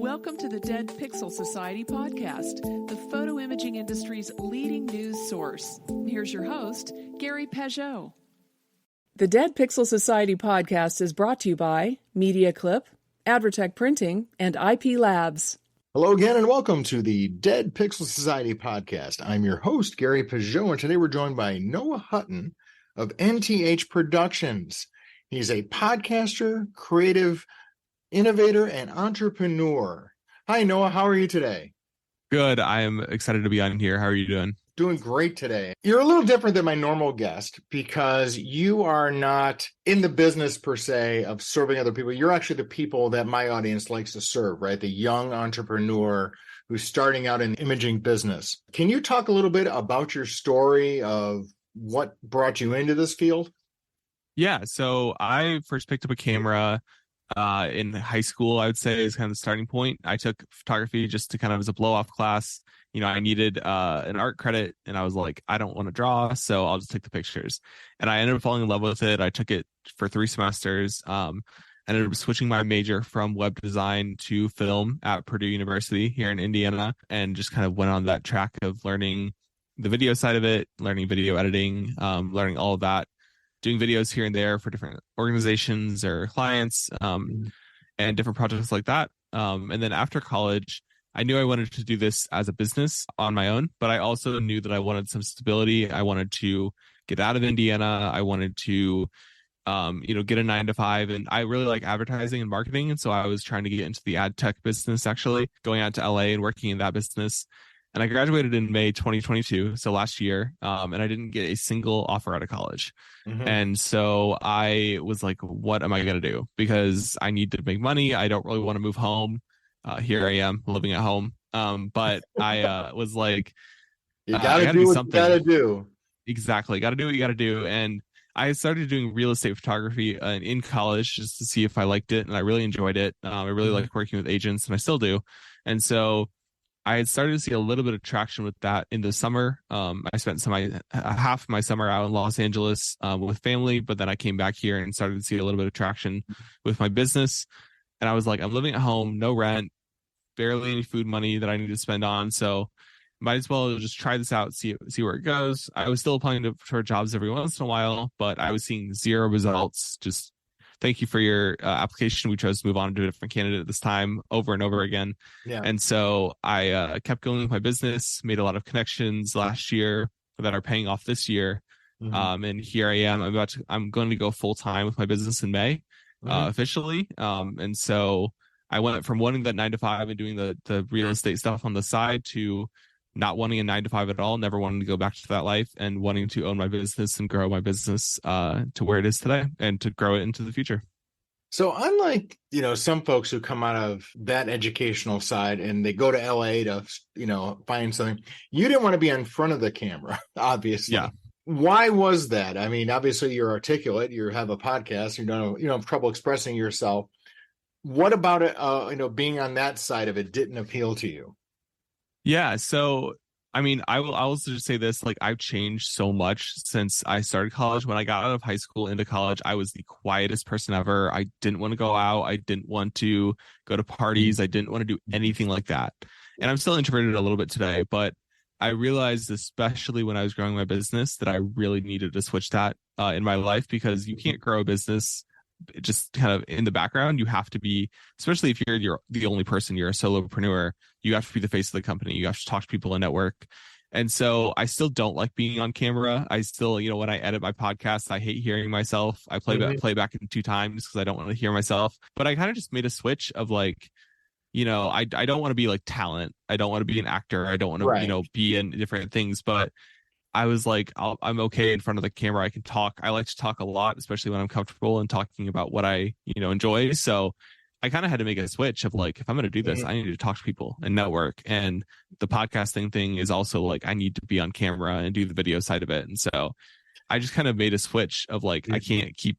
Welcome to the Dead Pixel Society podcast, the photo imaging industry's leading news source. Here's your host, Gary Peugeot. The Dead Pixel Society podcast is brought to you by Media Clip, Advertech Printing, and IP Labs. Hello again, and welcome to the Dead Pixel Society podcast. I'm your host, Gary Peugeot, and today we're joined by Noah Hutton of NTH Productions. He's a podcaster, creative innovator, and entrepreneur. Hi, Noah. How are you today? Good. I am excited to be on here. How are you doing? Doing great today. You're a little different than my normal guest because you are not in the business per se of serving other people. You're actually the people that my audience likes to serve, right? The young entrepreneur who's starting out in imaging business. Can you talk a little bit about your story of what brought you into this field? Yeah. So I first picked up a camera in high school, I would say, is kind of the starting point. I took photography just to kind of as a blow off class. You know, I needed an art credit and I was like, I don't want to draw, so I'll just take the pictures. And I ended up falling in love with it. I took it for 3 semesters. I ended up switching my major from web design to film at Purdue University here in Indiana, and just kind of went on that track of learning the video side of it, learning video editing, learning all of that, doing videos here and there for different organizations or clients, and different projects like that. And then after college, I knew I wanted to do this as a business on my own, but I also knew that I wanted some stability. I wanted to get out of Indiana. I wanted to, get a 9-to-5. And I really like advertising and marketing. And so I was trying to get into the ad tech business, actually going out to LA and working in that business. And I graduated in May 2022, so last year, and I didn't get a single offer out of college. Mm-hmm. And so I was like, what am I going to do? Because I need to make money. I don't really want to move home. Here I am living at home. But I was like, you gotta do what something. You gotta do. Exactly. Got to do what you got to do. And I started doing real estate photography in college just to see if I liked it. And I really enjoyed it. I really liked working with agents, and I still do. And so I had started to see a little bit of traction with that in the summer. I spent half my summer out in Los Angeles with family, but then I came back here and started to see a little bit of traction with my business. And I was like, I'm living at home, no rent, barely any food money that I need to spend on. So might as well just try this out, see where it goes. I was still applying for jobs every once in a while, but I was seeing 0 results. Just thank you for your application. We chose to move on to a different candidate this time over and over again. Yeah. And so I kept going with my business, made a lot of connections last year that are paying off this year. Mm-hmm. And here I am. I'm going to go full time with my business in May, officially. And so I went from wanting that 9-to-5 and doing the real estate stuff on the side to not wanting a 9-to-5 at all, never wanting to go back to that life, and wanting to own my business and grow my business to where it is today and to grow it into the future. So unlike, some folks who come out of that educational side and they go to LA to, find something, you didn't want to be in front of the camera, obviously. Yeah. Why was that? I mean, obviously you're articulate, you have a podcast, you don't have trouble expressing yourself. What about it, being on that side of it didn't appeal to you? Yeah. So, I mean, I will also just say this, like, I've changed so much since I started college. When I got out of high school into college, I was the quietest person ever. I didn't want to go out. I didn't want to go to parties. I didn't want to do anything like that. And I'm still introverted a little bit today, but I realized, especially when I was growing my business, that I really needed to switch that in my life, because you can't grow a business just kind of in the background. You have to be, especially if you're the only person, you're a solopreneur, you have to be the face of the company. You have to talk to people and network. And so I still don't like being on camera. I still, when I edit my podcast, I hate hearing myself. I play back in 2 times because I don't want to hear myself. But I kind of just made a switch of like, I don't want to be like talent. I don't want to be an actor. I don't want to, be in different things. But I was like, I'm okay in front of the camera. I can talk. I like to talk a lot, especially when I'm comfortable and talking about what I, enjoy. So I kind of had to make a switch of like, if I'm going to do this, I need to talk to people and network. And the podcasting thing is also like, I need to be on camera and do the video side of it. And so I just kind of made a switch of like, I can't keep,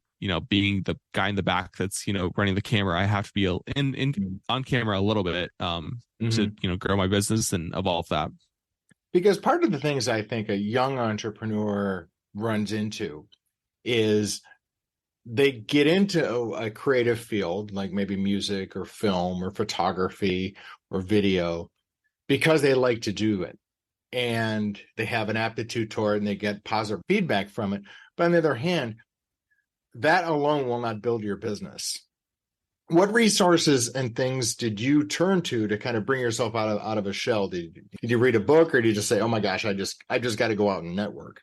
being the guy in the back that's, running the camera. I have to be on camera a little bit to, grow my business and evolve that. Because part of the things I think a young entrepreneur runs into is they get into a creative field, like maybe music or film or photography or video, because they like to do it. And they have an aptitude toward it and they get positive feedback from it. But on the other hand, that alone will not build your business. What resources and things did you turn to kind of bring yourself out of a shell? Did you read a book, or did you just say, oh my gosh, I just got to go out and network?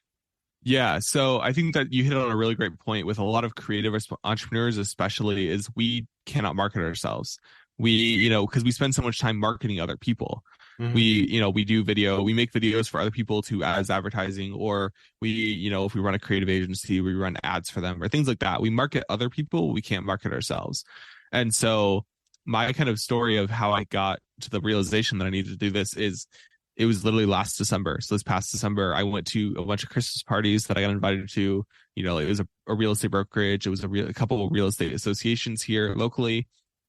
Yeah, so I think that you hit on a really great point with a lot of creative entrepreneurs, especially, is we cannot market ourselves. We, because we spend so much time marketing other people. Mm-hmm. We do video, we make videos for other people as advertising, or we, if we run a creative agency, we run ads for them or things like that. We market other people, we can't market ourselves. And so my kind of story of how I got to the realization that I needed to do this is, it was literally last December. So this past December, I went to a bunch of Christmas parties that I got invited to. It was a real estate brokerage. It was a couple of real estate associations here locally.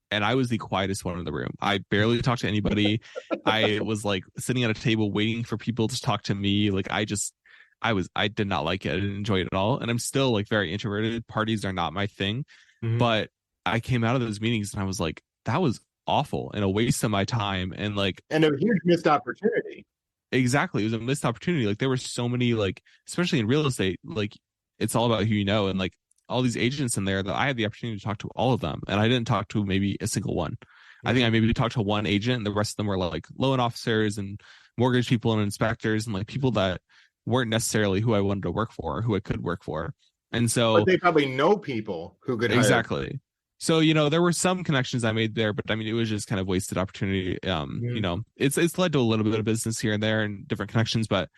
And I was the quietest one in the room. I barely talked to anybody. I was like sitting at a table waiting for people to talk to me. Like I did not like it. I didn't enjoy it at all. And I'm still like very introverted. Parties are not my thing. Mm-hmm. But I came out of those meetings and I was like, that was awful and a waste of my time, and a huge missed opportunity. Exactly. It was a missed opportunity. Like there were so many, like, especially in real estate, like it's all about who you know, and like all these agents in there that I had the opportunity to talk to all of them, and I didn't talk to maybe a single one. Mm-hmm. I think I maybe talked to one agent, and the rest of them were like loan officers and mortgage people and inspectors and like people that weren't necessarily who I wanted to work for or who I could work for. And so, but they probably know people who could exactly hire. So, there were some connections I made there, but I mean, it was just kind of wasted opportunity. It's led to a little bit of business here and there and different connections, but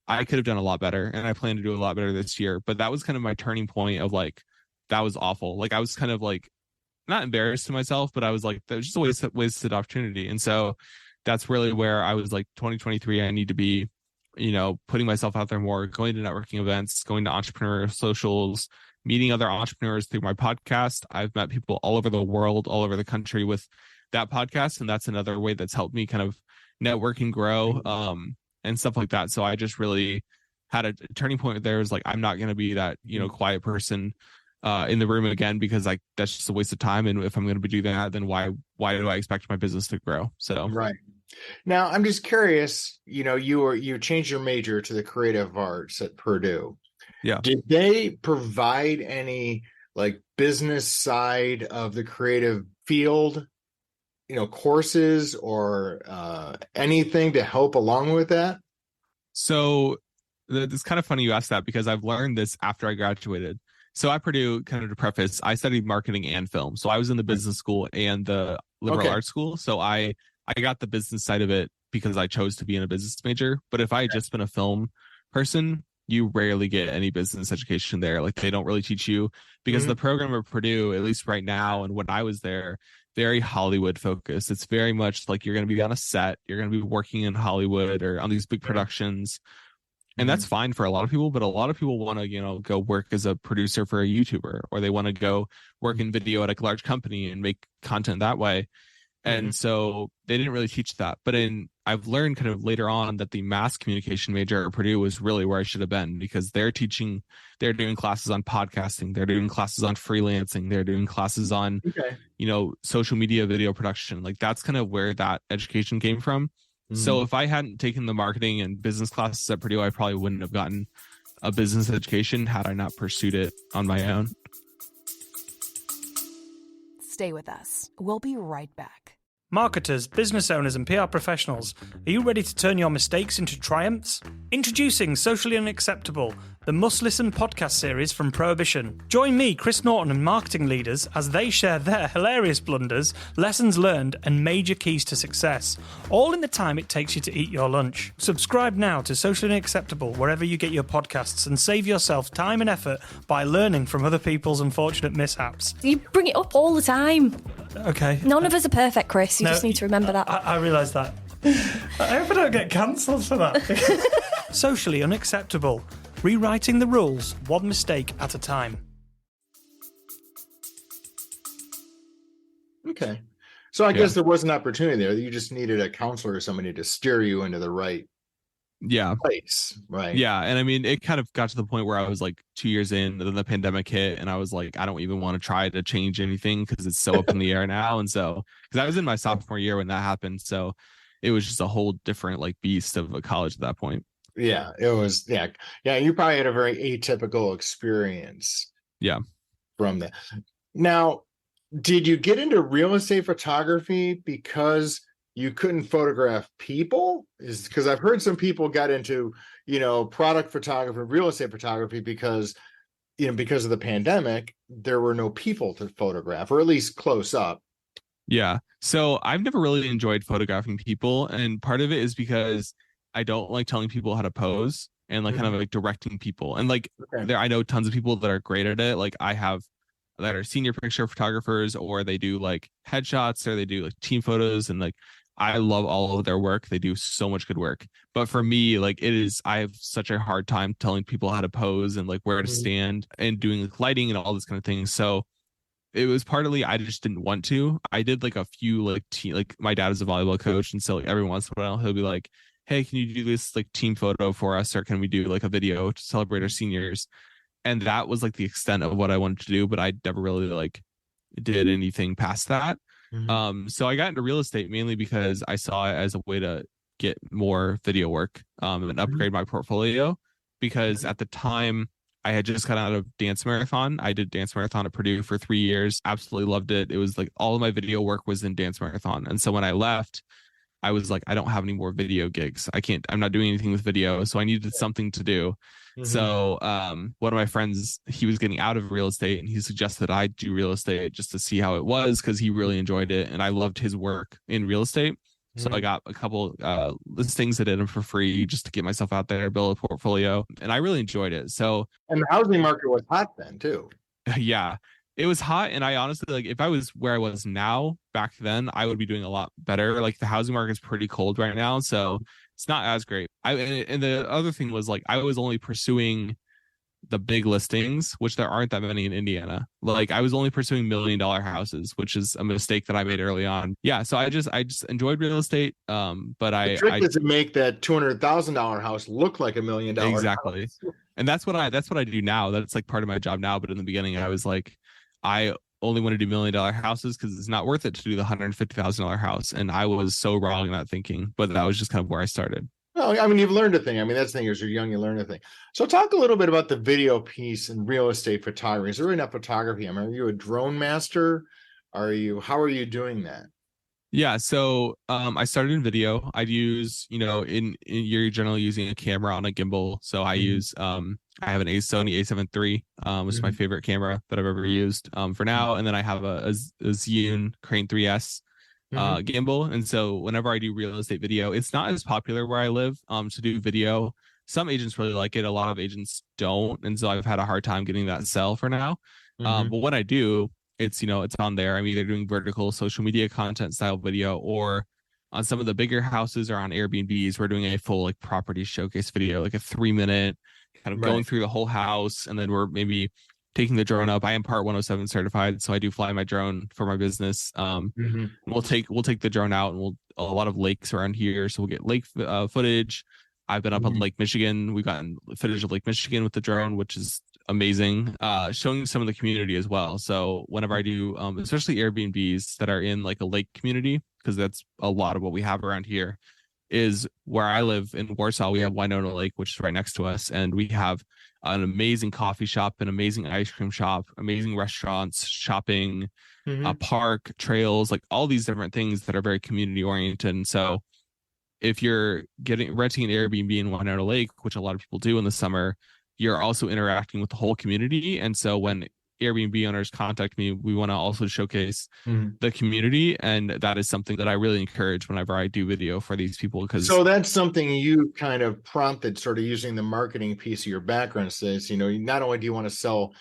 I could have done a lot better, and I plan to do a lot better this year. But that was kind of my turning point of like, that was awful. Like I was kind of like not embarrassed to myself, but I was like, that was just a wasted opportunity. And so that's really where I was like, 2023, I need to be, putting myself out there more, going to networking events, going to entrepreneur socials, meeting other entrepreneurs through my podcast. I've met people all over the world, all over the country with that podcast. And that's another way that's helped me kind of network and grow and stuff like that. So I just really had a turning point there. Was like, I'm not going to be that, quiet person in the room again, because like, that's just a waste of time. And if I'm going to do that, then why do I expect my business to grow? So, right. Now I'm just curious, you changed your major to the creative arts at Purdue. Yeah. Did they provide any like business side of the creative field, courses or anything to help along with that? So it's kind of funny you asked that, because I've learned this after I graduated. So at Purdue, kind of to preface, I studied marketing and film. So I was in the business school and the liberal arts school. So I got the business side of it because I chose to be in a business major. But if I had just been a film person, you rarely get any business education there. Like they don't really teach you, because the program at Purdue, at least right now, and when I was there, very Hollywood focused. It's very much like you're going to be on a set, you're going to be working in Hollywood or on these big productions. And that's fine for a lot of people, but a lot of people want to, go work as a producer for a YouTuber, or they want to go work in video at a large company and make content that way. And so they didn't really teach that. But I've learned kind of later on that the mass communication major at Purdue was really where I should have been, because they're doing classes on podcasting, they're doing classes on freelancing, they're doing classes on, social media, video production. Like that's kind of where that education came from. So if I hadn't taken the marketing and business classes at Purdue, I probably wouldn't have gotten a business education had I not pursued it on my own. Stay with us. We'll be right back. Marketers, business owners, and PR professionals, are you ready to turn your mistakes into triumphs? Introducing Socially Unacceptable, the must-listen podcast series from Prohibition. Join me, Chris Norton, and marketing leaders as they share their hilarious blunders, lessons learned, and major keys to success, all in the time it takes you to eat your lunch. Subscribe now to Socially Unacceptable wherever you get your podcasts, and save yourself time and effort by learning from other people's unfortunate mishaps. You bring it up all the time. Okay. None of us are perfect, Chris. You just need to remember that. I realise that. I hope I don't get cancelled for that. Socially Unacceptable. Rewriting the rules, one mistake at a time. Okay. So I guess there was an opportunity there. You just needed a counselor or somebody to steer you into the right Yeah. place, right? Yeah. And I mean, it kind of got to the point where I was like 2 years in, then the pandemic hit, and I was like, I don't even want to try to change anything because it's so up in the air now. And so, because I was in my sophomore year when that happened. So it was just a whole different like beast of a college at that point. Yeah, it was. Yeah. You probably had a very atypical experience. Yeah. From that. Now, did you get into real estate photography because you couldn't photograph people? Is because I've heard some people got into, product photography, real estate photography because of the pandemic, there were no people to photograph, or at least close up. Yeah. So I've never really enjoyed photographing people. And part of it is because I don't like telling people how to pose and like kind of like directing people. And like I know tons of people that are great at it. Like I have that are senior picture photographers, or they do like headshots, or they do like team photos. And like, I love all of their work. They do so much good work. But for me, like I have such a hard time telling people how to pose and like where to stand and doing like lighting and all this kind of thing. So it was partly I just didn't want to. I did like a few like my dad is a volleyball coach, and so like every once in a while he'll be like, hey, can you do this like team photo for us, or can we do like a video to celebrate our seniors? And that was like the extent of what I wanted to do, but I never really like did anything past that. So I got into real estate mainly because I saw it as a way to get more video work and upgrade my portfolio, because at the time I had just got out of dance marathon. I did dance marathon at Purdue for 3 years. Absolutely loved it. It was like all of my video work was in dance marathon. And so when I left, I was like, I don't have any more video gigs. I'm not doing anything with video. So I needed something to do. So one of my friends, he was getting out of real estate, and he suggested I do real estate just to see how it was, because he really enjoyed it. And I loved his work in real estate. So I got a couple listings. I did them for free just to get myself out there, build a portfolio. And I really enjoyed it. So, and the housing market was hot then too. Yeah, it was hot. And I honestly, like, if I was where I was now back then, I would be doing a lot better. Like the housing market is pretty cold right now, so it's not as great. And the other thing was like, I was only pursuing the big listings, which there aren't that many in Indiana. Like I was only pursuing $1 million houses, which is a mistake that I made early on. Yeah. So I just enjoyed real estate. But the trick is to make that $200,000 house look like $1 million. Exactly. House. And that's what I do now. That's like part of my job now. But in the beginning, I was like, I only want to do $1 million houses because it's not worth it to do the $150,000 house. And I was so wrong in that thinking, but that was just kind of where I started. Well, I mean, you've learned a thing. I mean, that's the thing, as you're young, you learn a thing. So talk a little bit about the video piece and real estate photography. Is there really not photography? I mean, are you a drone master? How are you doing that? Yeah. So I started in video. I'd use, you're generally using a camera on a gimbal. So I use I have an Sony A7 III, which is my favorite camera that I've ever used for now. And then I have a Zhiyun Crane 3S gimbal. And so whenever I do real estate video, it's not as popular where I live to do video. Some agents really like it. A lot of agents don't. And so I've had a hard time getting that sell for now. But when I do, it's on there. I'm either doing vertical social media content style video, or on some of the bigger houses or on Airbnbs, we're doing a full like property showcase video, like a 3-minute kind of going through the whole house. And then we're maybe taking the drone up. I am Part 107 certified, so I do fly my drone for my business. We'll take the drone out, and a lot of lakes around here, so we'll get lake footage. I've been up on Lake Michigan. We've gotten footage of Lake Michigan with the drone, which is amazing. Showing some of the community as well. So whenever I do, especially Airbnbs that are in like a lake community, because that's a lot of what we have around here, is where I live in Warsaw. We have Winona Lake, which is right next to us, and we have an amazing coffee shop, an amazing ice cream shop, amazing restaurants, shopping, a park, trails, like all these different things that are very community oriented. And so if you're renting an Airbnb in Winona Lake, which a lot of people do in the summer, you're also interacting with the whole community. And so when Airbnb owners contact me, we want to also showcase the community. And that is something that I really encourage whenever I do video for these people. So that's something you kind of prompted, sort of using the marketing piece of your background. Says, not only do you want to sell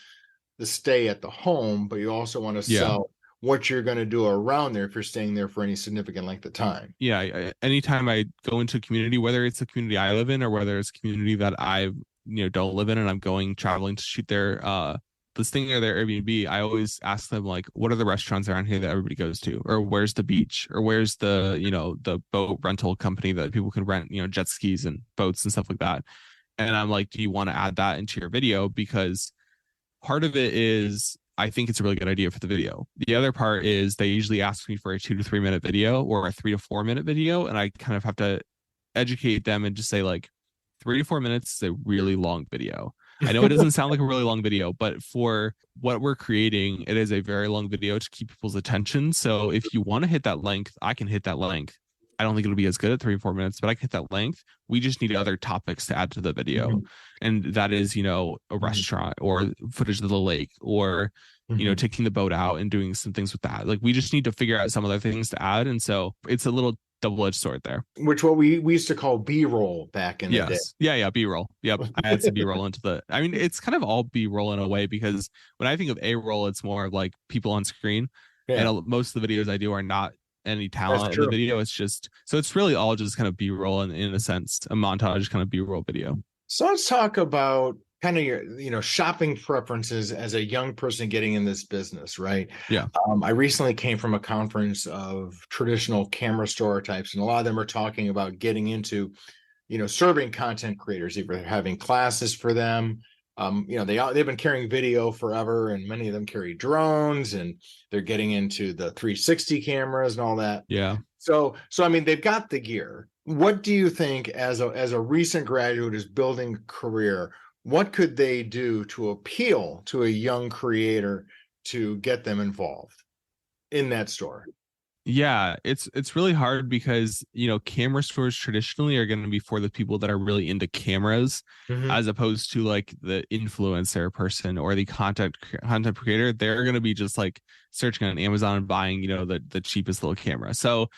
the stay at the home, but you also want to sell what you're going to do around there if you're staying there for any significant length of time. Yeah. Anytime I go into a community, whether it's a community I live in or whether it's a community that I don't live in and I'm traveling to shoot there this thing at their Airbnb, I always ask them like, what are the restaurants around here that everybody goes to, or where's the beach, or where's the, the boat rental company that people can rent, jet skis and boats and stuff like that. And I'm like, do you want to add that into your video? Because part of it is, I think it's a really good idea for the video. The other part is they usually ask me for a 2 to 3 minute video or a 3 to 4 minute video. And I kind of have to educate them and just say like 3 to 4 minutes is a really long video. I know it doesn't sound like a really long video, but for what we're creating, it is a very long video to keep people's attention. So if you want to hit that length, I can hit that length. I don't think it'll be as good at 3 or 4 minutes, but I can hit that length. We just need other topics to add to the video. And that is, a restaurant or footage of the lake or, taking the boat out and doing some things with that. Like we just need to figure out some other things to add. And so it's a little double-edged sword there. Which what we used to call B-roll back in the day. Yeah, B-roll. Yep. I had some B-roll into it's kind of all B-roll in a way, because when I think of A-roll, it's more of like people on screen. Yeah. And most of the videos I do are not any talent in the video. It's just, so it's really all just kind of B-roll in a sense, a montage kind of B-roll video. So let's talk about kind of your, shopping preferences as a young person getting in this business, right? Yeah. I recently came from a conference of traditional camera store types, and a lot of them are talking about getting into, serving content creators, either having classes for them. They've been carrying video forever, and many of them carry drones, and they're getting into the 360 cameras and all that. Yeah. So I mean, they've got the gear. What do you think, as a recent graduate who's building a career, what could they do to appeal to a young creator to get them involved in that store? Yeah, it's really hard because, camera stores traditionally are going to be for the people that are really into cameras, as opposed to like the influencer person or the content creator. They're going to be just like searching on Amazon and buying, the cheapest little camera. So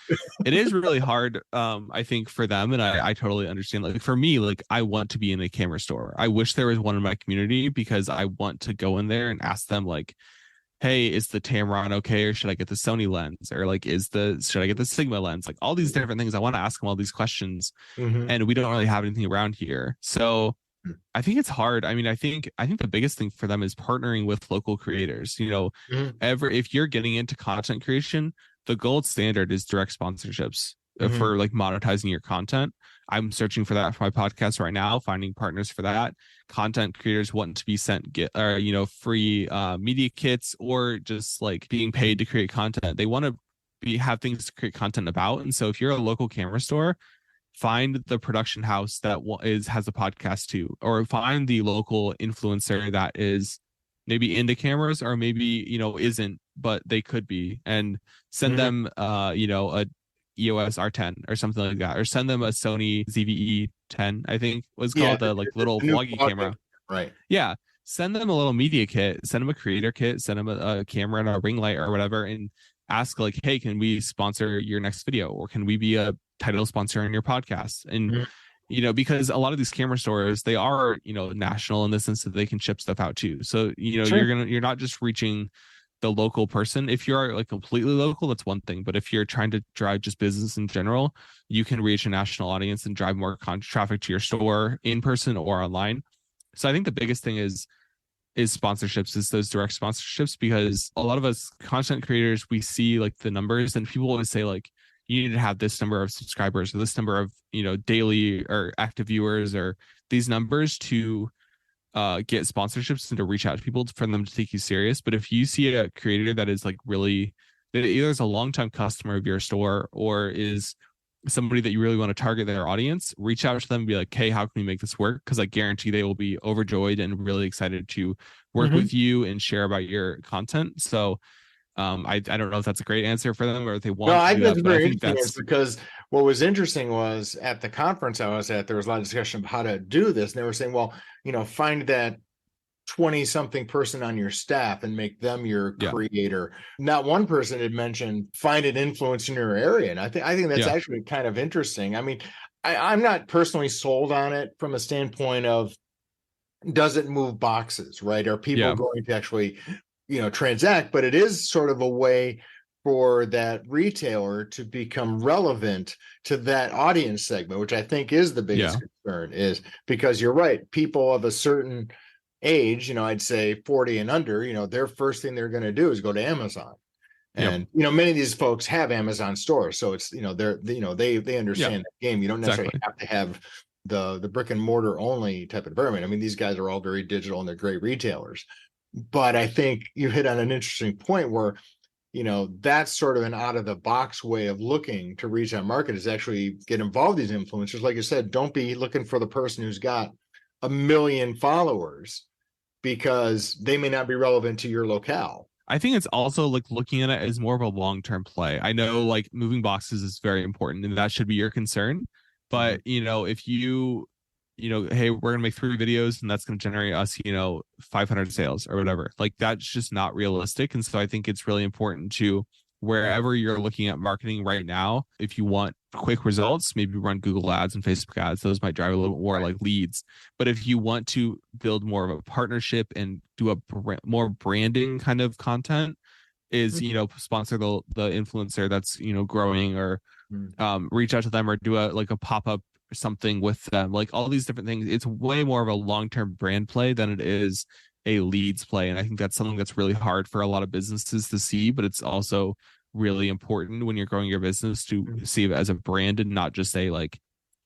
it is really hard, I think, for them. And I totally understand. Like for me, like I want to be in a camera store. I wish there was one in my community, because I want to go in there and ask them like, hey, is the Tamron okay, or should I get the Sony lens, or like should I get the Sigma lens? Like all these different things. I want to ask them all these questions, and we don't really have anything around here. So I think it's hard. I mean, I think the biggest thing for them is partnering with local creators. If you're getting into content creation, the gold standard is direct sponsorships for like monetizing your content. I'm searching for that for my podcast right now, finding partners for that. Content creators want to be sent free media kits, or just like being paid to create content. They want to have things to create content about. And so if you're a local camera store, find the production house that has a podcast too, or find the local influencer that is maybe into cameras, or maybe isn't, but they could be, and send them a EOS R10 or something like that, or send them a Sony ZVE 10, I think was called, the like little vloggy camera. Right. Yeah. Send them a little media kit, send them a creator kit, send them a camera and a ring light or whatever, and ask like, hey, can we sponsor your next video, or can we be a title sponsor in your podcast? And because a lot of these camera stores, they are national in the sense that they can ship stuff out too. So you're not just reaching the local person. If you're like completely local, that's one thing, but if you're trying to drive just business in general, you can reach a national audience and drive more traffic to your store in person or online. So I think the biggest thing is sponsorships, is those direct sponsorships, because a lot of us content creators, we see like the numbers, and people always say like, you need to have this number of subscribers, or this number of daily or active viewers, or these numbers to get sponsorships and to reach out to people for them to take you serious. But if you see a creator that is like really, that either is a longtime customer of your store or is somebody that you really want to target their audience, reach out to them and be like, hey, how can we make this work? Because I guarantee they will be overjoyed and really excited to work with you and share about your content. So I don't know if that's a great answer for them, or if they want to do that, but I think that's because what was interesting was at the conference I was at, there was a lot of discussion of how to do this. And they were saying, well, find that 20-something person on your staff and make them your creator. Not one person had mentioned find an influence in your area. And I think that's actually kind of interesting. I mean, I'm not personally sold on it from a standpoint of, does it move boxes, right? Are people going to actually transact? But it is sort of a way for that retailer to become relevant to that audience segment, which I think is the biggest concern, is because you're right. People of a certain age, I'd say 40 and under, their first thing they're going to do is go to Amazon. And many of these folks have Amazon stores, so it's they understand the game. You don't necessarily have to have the brick and mortar only type of environment. I mean, these guys are all very digital and they're great retailers. But I think you hit on an interesting point where that's sort of an out of the box way of looking to reach that market, is actually get involved in these influencers. Like you said, don't be looking for the person who's got 1 million followers, because they may not be relevant to your locale. I think it's also like looking at it as more of a long-term play. I know like moving boxes is very important and that should be your concern. But, if hey, we're going to make 3 videos and that's going to generate us, 500 sales or whatever, like that's just not realistic. And so I think it's really important to, wherever you're looking at marketing right now, if you want quick results, maybe run Google ads and Facebook ads. Those might drive a little more like leads. But if you want to build more of a partnership and do a more branding kind of content, is, sponsor the influencer that's, growing, or reach out to them, or do a pop-up or something with them, like all these different things. It's way more of a long-term brand play than it is a leads play. And I think that's something that's really hard for a lot of businesses to see, but it's also really important when you're growing your business to see it as a brand and not just a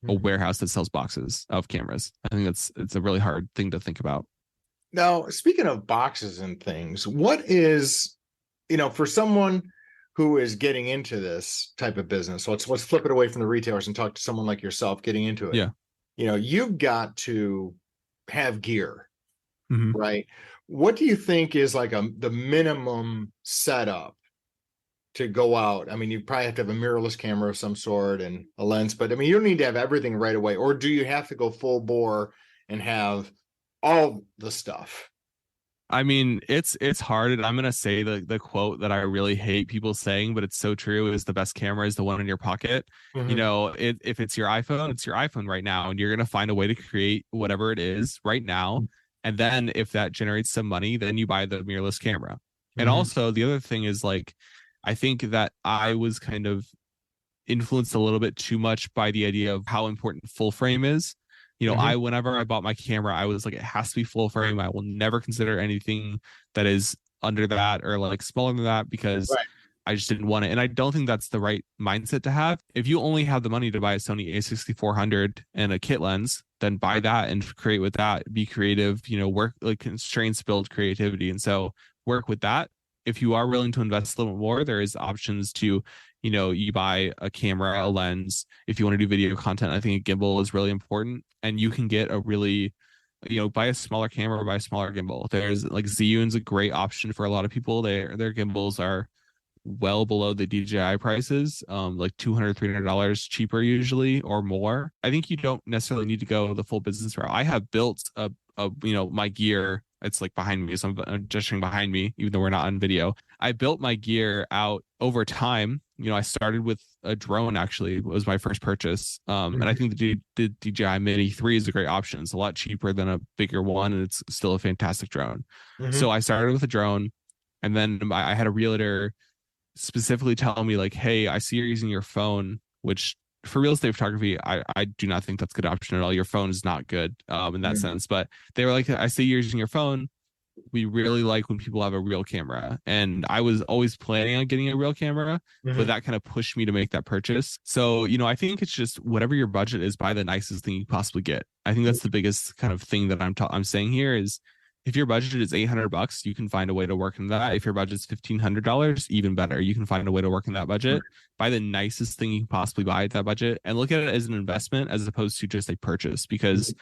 warehouse that sells boxes of cameras. I think it's a really hard thing to think about. Now, speaking of boxes and things, what is, for someone who is getting into this type of business, let's flip it away from the retailers and talk to someone like yourself getting into it. Yeah. You've got to have gear. Mm-hmm. Right. What do you think is like the minimum setup to go out? I mean, you probably have to have a mirrorless camera of some sort and a lens, but I mean, you don't need to have everything right away. Or do you have to go full bore and have all the stuff? I mean, it's hard. And I'm going to say the quote that I really hate people saying, but it's so true, is the best camera is the one in your pocket. Mm-hmm. If it's your iPhone, it's your iPhone right now. And you're going to find a way to create whatever it is right now. And then if that generates some money, then you buy the mirrorless camera. And also the other thing is, like, I think that I was kind of influenced a little bit too much by the idea of how important full frame is. Whenever I bought my camera, I was like, it has to be full frame. I will never consider anything that is under that or like smaller than that, because I just didn't want it. And I don't think that's the right mindset to have. If you only have the money to buy a Sony a6400 and a kit lens, then buy that and create with that. Be creative, work, like, constraints build creativity. And so work with that. If you are willing to invest a little more, there is options to, you buy a camera, a lens. If you want to do video content, I think a gimbal is really important. And you can get a really, buy a smaller camera or buy a smaller gimbal. There's like Zhiyun's a great option for a lot of people. Their gimbals are well below the DJI prices, like $200, $300 cheaper usually, or more. I think you don't necessarily need to go the full business route. I have built my gear. It's like behind me, so I'm gesturing behind me, even though we're not on video. I built my gear out over time. I started with a drone, actually. It was my first purchase. And I think the DJI Mini 3 is a great option. It's a lot cheaper than a bigger one, and it's still a fantastic drone. So I started with a drone, and then I had a realtor specifically tell me, like, hey, I see you're using your phone, which for real estate photography, I do not think that's a good option at all. Your phone is not good in that sense. But they were like, I see you're using your phone. We really like when people have a real camera. And I was always planning on getting a real camera, but that kind of pushed me to make that purchase. So, I think it's just whatever your budget is, buy the nicest thing you possibly get. I think that's the biggest kind of thing that I'm saying here is, if your budget is $800, you can find a way to work in that. If your budget's $1,500, even better. You can find a way to work in that budget. Buy the nicest thing you can possibly buy at that budget, and look at it as an investment as opposed to just a purchase. Because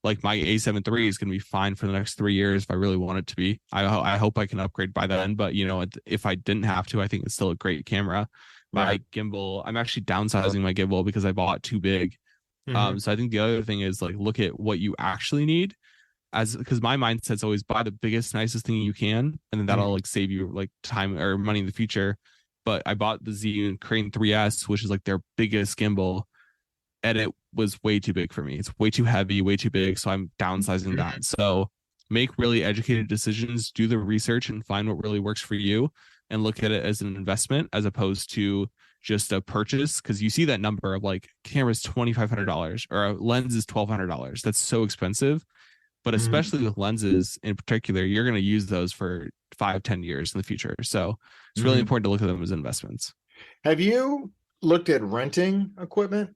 like my A7 III is going to be fine for the next 3 years if I really want it to be. I hope I can upgrade by then. But if I didn't have to, I think it's still a great camera. My gimbal, I'm actually downsizing my gimbal because I bought too big. So I think the other thing is, like, look at what you actually need. Because my mindset's always buy the biggest, nicest thing you can, and then that'll like save you like time or money in the future. But I bought the Zhiyun Crane 3S, which is like their biggest gimbal, and it was way too big for me. It's way too heavy, way too big. So I'm downsizing that. So make really educated decisions, do the research, and find what really works for you, and look at it as an investment as opposed to just a purchase. Because you see that number of like camera's $2,500 or a lens is $1,200. That's so expensive. but especially with lenses in particular, you're going to use those for 5-10 years in the future. So it's really important to look at them as investments. Have you looked at renting equipment?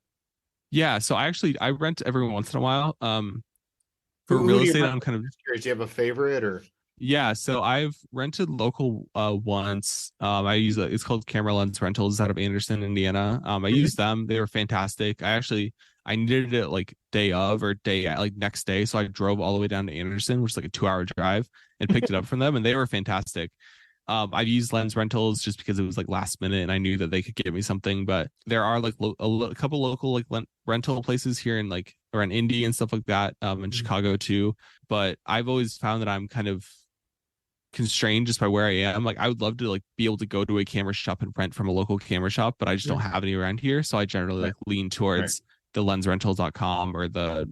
Yeah, so I rent every once in a while. For Who real do you estate, rent? I'm kind of curious. Do you have a favorite or? Yeah, so I've rented local once. I use it's called Camera Lens Rentals out of Anderson, Indiana. I used them. They were fantastic. I needed it like next day, so I drove all the way down to Anderson, which is like a 2-hour drive, and picked it up from them, and they were fantastic. I've used lens rentals just because it was like last minute and I knew that they could give me something, but there are like a couple local like rental places here in like around Indy and stuff like that, in Chicago too. But I've always found that I'm kind of constrained just by where I am. Like I would love to like be able to go to a camera shop and rent from a local camera shop, but I just don't have any around here. So I generally like lean towards the lensrentals.com or the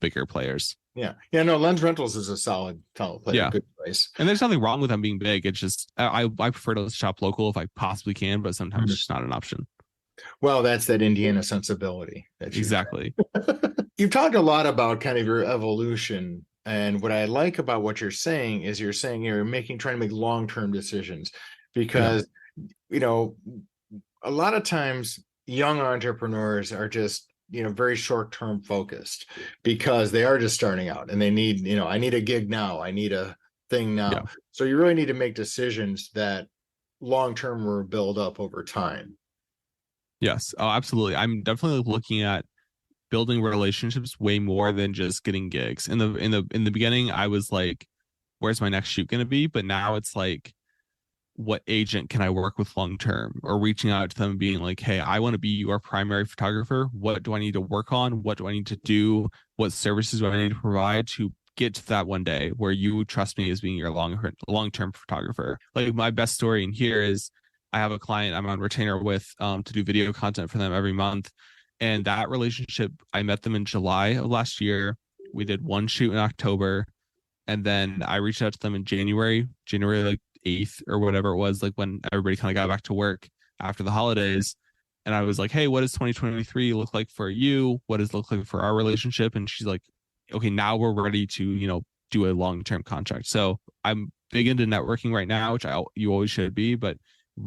bigger players. Yeah. No, Lens Rentals is a solid place. Yeah. Good place. And there's nothing wrong with them being big. It's just I prefer to shop local if I possibly can, but sometimes it's just not an option. Well, that's that Indiana sensibility. Exactly. You've talked a lot about kind of your evolution. And what I like about what you're saying is you're trying to make long-term decisions because, a lot of times young entrepreneurs are just, very short-term focused because they are just starting out and they need, I need a gig now. I need a thing now. Yeah. So you really need to make decisions that long-term will build up over time. Yes. Oh, absolutely. I'm definitely looking at building relationships way more than just getting gigs. In the beginning, I was like, where's my next shoot going to be? But now it's like, what agent can I work with long term, or reaching out to them being like, hey, I want to be your primary photographer. What do I need to work on? What do I need to do? What services do I need to provide to get to that one day where you trust me as being your long-term photographer? Like my best story in here is I have a client I'm on retainer with to do video content for them every month. And that relationship, I met them in July of last year. We did one shoot in October. And then I reached out to them in January like 8th or whatever it was, like when everybody kind of got back to work after the holidays. And I was like, hey, what does 2023 look like for you? What does it look like for our relationship? And she's like, okay, now we're ready to, do a long-term contract. So I'm big into networking right now, which you always should be, but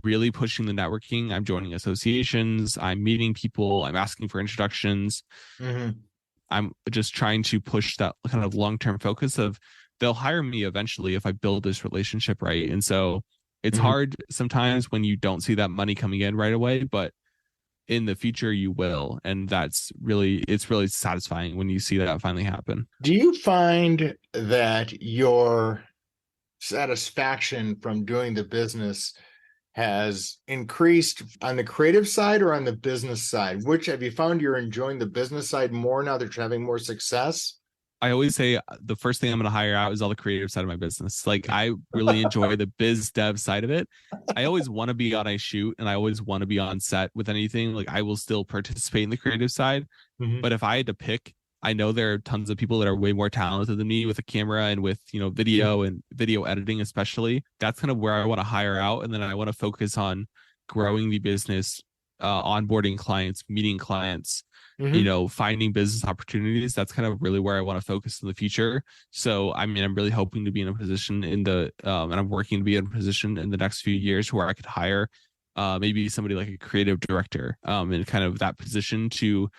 really pushing the networking. I'm joining associations. I'm meeting people. I'm asking for introductions. I'm just trying to push that kind of long-term focus of they'll hire me eventually if I build this relationship right. And so it's hard sometimes when you don't see that money coming in right away, but in the future you will. And it's really satisfying when you see that finally happen. Do you find that your satisfaction from doing the business has increased on the creative side or on the business side? Which have you found you're enjoying the business side more now that you're having more success? I always say the first thing I'm going to hire out is all the creative side of my business. Like I really enjoy the biz dev side of it. I always want to be on a shoot and I always want to be on set with anything. Like I will still participate in the creative side. But if I had to pick, I know there are tons of people that are way more talented than me with a camera and with, video and video editing, especially. That's kind of where I want to hire out. And then I want to focus on growing the business, onboarding clients, meeting clients, finding business opportunities. That's kind of really where I want to focus in the future. So, I'm really hoping to be in a position and I'm working to be in a position in the next few years where I could hire maybe somebody like a creative director in kind of that position to,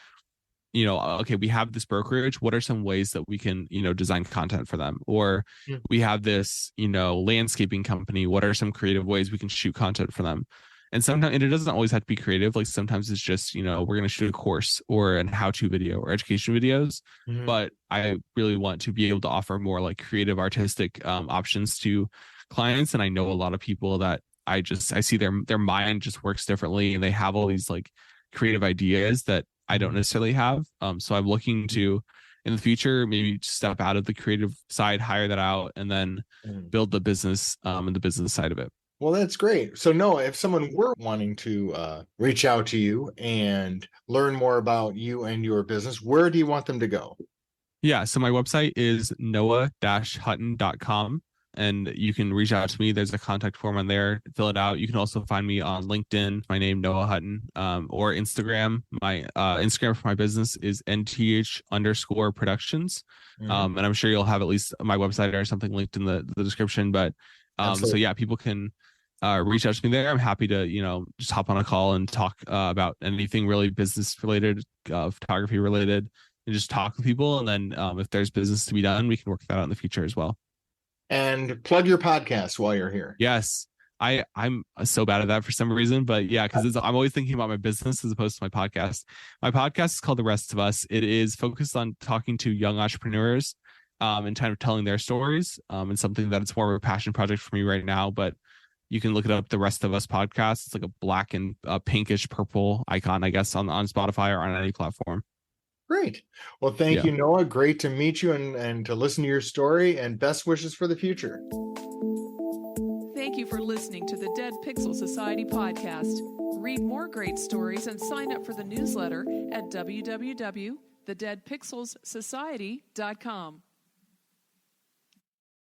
okay, we have this brokerage. What are some ways that we can, design content for them? Or we have this, landscaping company. What are some creative ways we can shoot content for them? And sometimes, and it doesn't always have to be creative. Like sometimes it's just, we're going to shoot a course or an how-to video or education videos. But I really want to be able to offer more like creative, artistic options to clients. And I know a lot of people that I see their mind just works differently and they have all these like creative ideas that I don't necessarily have. So I'm looking to, in the future, maybe step out of the creative side, hire that out, and then build the business and the business side of it. Well, that's great. So Noah, if someone were wanting to reach out to you and learn more about you and your business, where do you want them to go? Yeah. So my website is noah-hutton.com. and you can reach out to me. There's a contact form on there. Fill it out. You can also find me on LinkedIn. My name, Noah Hutton, or Instagram. My Instagram for my business is NTH Productions. And I'm sure you'll have at least my website or something linked in the description. But so yeah, people can reach out to me there. I'm happy to, just hop on a call and talk about anything really business related, photography related, and just talk with people. And then if there's business to be done, we can work that out in the future as well. And plug your podcast while you're here. Yes. I'm so bad at that for some reason, but yeah, because I'm always thinking about my business as opposed to my podcast. My podcast is called The Rest of Us. It is focused on talking to young entrepreneurs and kind of telling their stories. And something that it's more of a passion project for me right now, but you can look it up, The Rest of Us podcast. It's like a black and pinkish purple icon, I guess, on Spotify or on any platform. Great. Well, thank you, Noah. Great to meet you and to listen to your story, and best wishes for the future. Thank you for listening to the Dead Pixel Society podcast. Read more great stories and sign up for the newsletter at www.thedeadpixelssociety.com.